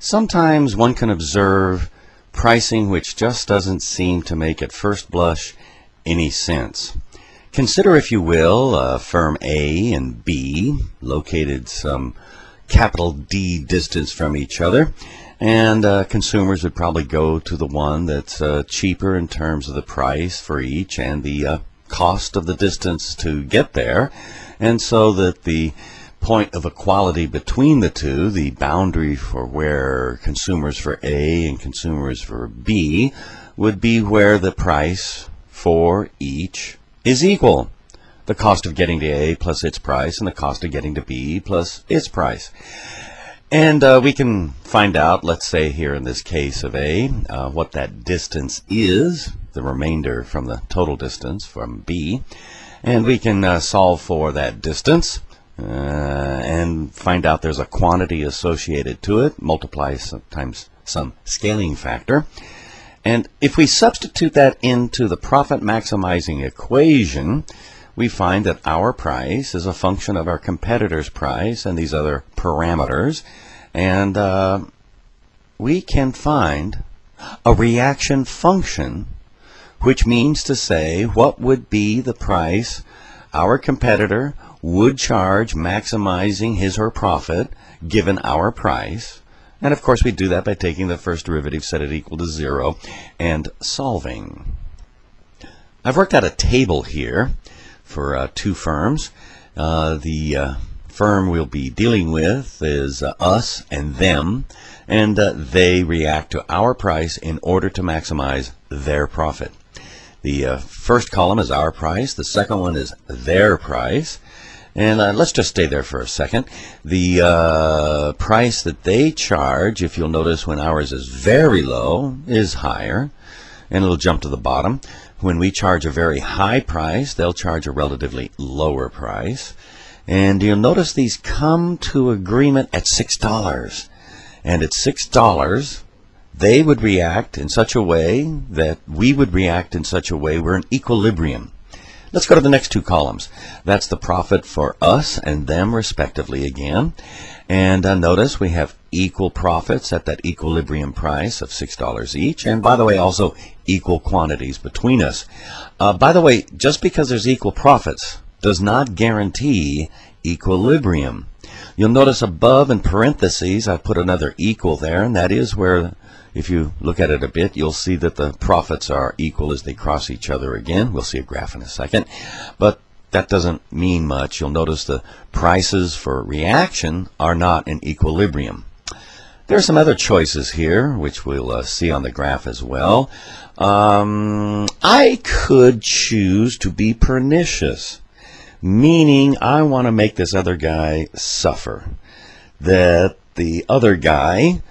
Sometimes one can observe pricing which just doesn't seem to make at first blush any sense. Consider, if you will, firm A and B located some capital D distance from each other, and consumers would probably go to the one that's cheaper in terms of the price for each and the cost of the distance to get there, and so that the point of equality between the two, the boundary for where consumers for A and consumers for B, would be where the price for each is equal. The cost of getting to A plus its price and the cost of getting to B plus its price. And we can find out, let's say here in this case of A, what that distance is, the remainder from the total distance from B. And we can solve for that distance and find out there's a quantity associated to it, multiply sometimes some scaling factor. And if we substitute that into the profit maximizing equation, we find that our price is a function of our competitor's price and these other parameters, and we can find a reaction function, which means to say what would be the price our competitor would charge maximizing his or her profit given our price. And of course we do that by taking the first derivative, set it equal to 0, and solving. I've worked out a table here for two firms. The firm we'll be dealing with is us and them, and they react to our price in order to maximize their profit. The first column is our price, the second one is their price, and let's just stay there for a second. The price that they charge, if you'll notice when ours is very low, is higher, and it'll jump to the bottom. When we charge a very high price, they'll charge a relatively lower price. And you'll notice these come to agreement at $6. And at $6, they would react in such a way that we would react in such a way we're in equilibrium. Let's go to the next two columns. That's the profit for us and them respectively again. And notice we have equal profits at that equilibrium price of $6 each. And by the way, also equal quantities between us. By the way, just because there's equal profits does not guarantee equilibrium. You'll notice above in parentheses I put another equal there, and that is where, if you look at it a bit, you'll see that the profits are equal as they cross each other again. We'll see a graph in a second. But that doesn't mean much. You'll notice the prices for reaction are not in equilibrium. There are some other choices here, which we'll see on the graph as well. I could choose to be pernicious, meaning I want to make this other guy suffer. That the other guy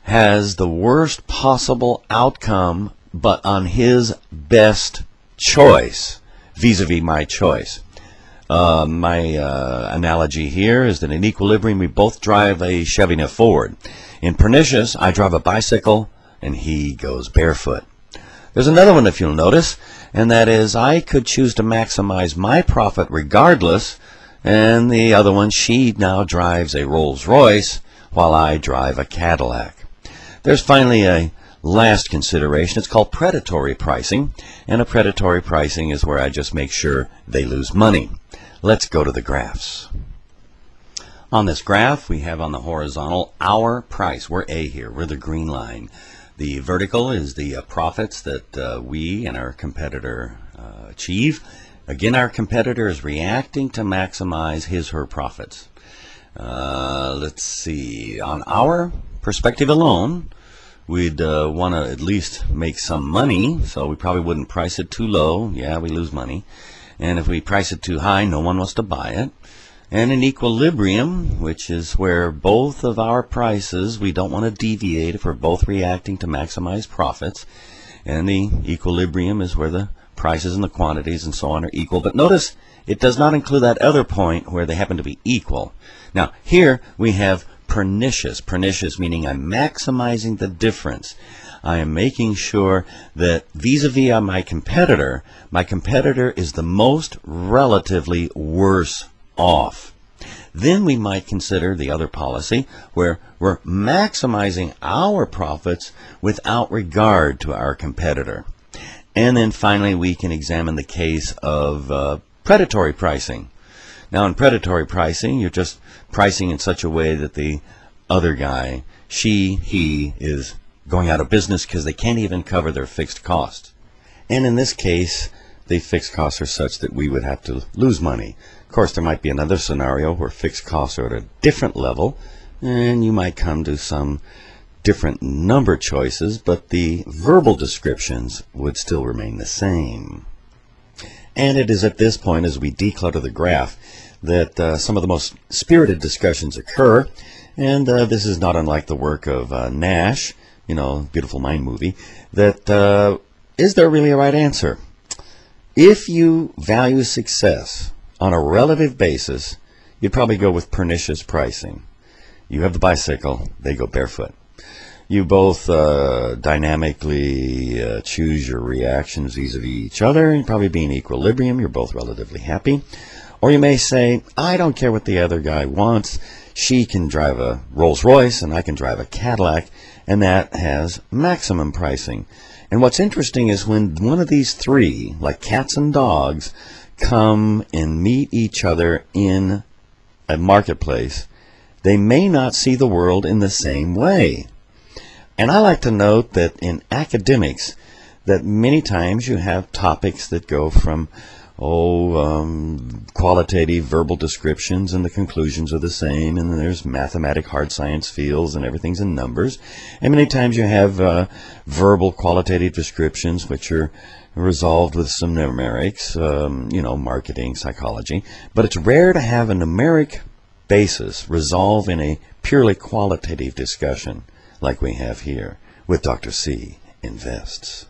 has the worst possible outcome, but on his best choice, vis-a-vis my choice. My analogy here is that in equilibrium we both drive a Chevy Ford. In pernicious, I drive a bicycle and he goes barefoot. There's another one, if you'll notice, and that is I could choose to maximize my profit regardless, and the other one, she now drives a Rolls Royce while I drive a Cadillac. There's finally a last consideration. It's called predatory pricing, and a predatory pricing is where I just make sure they lose money. Let's go to the graphs. On this graph, we have on the horizontal our price. We're A here. We're the green line. The vertical is the profits that we and our competitor achieve. Again, our competitor is reacting to maximize his or her profits. Let's see. On our perspective alone, we'd want to at least make some money, so we probably wouldn't price it too low. Yeah, we lose money. And if we price it too high, no one wants to buy it. And in equilibrium, which is where both of our prices, we don't want to deviate if we're both reacting to maximize profits. And the equilibrium is where the prices and the quantities and so on are equal. But notice it does not include that other point where they happen to be equal. Now, here we have pernicious. Pernicious meaning I'm maximizing the difference. I am making sure that vis-a-vis my competitor is the most relatively worse off. Then we might consider the other policy where we're maximizing our profits without regard to our competitor. And then finally, we can examine the case of predatory pricing. Now, in predatory pricing, you're just pricing in such a way that the other guy, he is going out of business because they can't even cover their fixed costs. And in this case, the fixed costs are such that we would have to lose money. Of course, there might be another scenario where fixed costs are at a different level, and you might come to some different number choices, but the verbal descriptions would still remain the same. And it is at this point, as we declutter the graph, that some of the most spirited discussions occur, and this is not unlike the work of Nash, Beautiful Mind movie, that is there really a right answer? If you value success on a relative basis, you'd probably go with pernicious pricing. You have the bicycle, they go barefoot. You both dynamically choose your reactions vis-a-vis each other and probably be in equilibrium. You're both relatively happy. Or you may say, I don't care what the other guy wants. She can drive a Rolls Royce and I can drive a Cadillac, and that has maximum pricing. And what's interesting is when one of these three, like cats and dogs, come and meet each other in a marketplace, they may not see the world in the same way. And I like to note that in academics, that many times you have topics that go from qualitative verbal descriptions and the conclusions are the same, and then there's mathematic hard science fields and everything's in numbers. And many times you have verbal qualitative descriptions which are resolved with some numerics, marketing, psychology. But it's rare to have a numeric basis resolve in a purely qualitative discussion like we have here with Dr. C. Invests.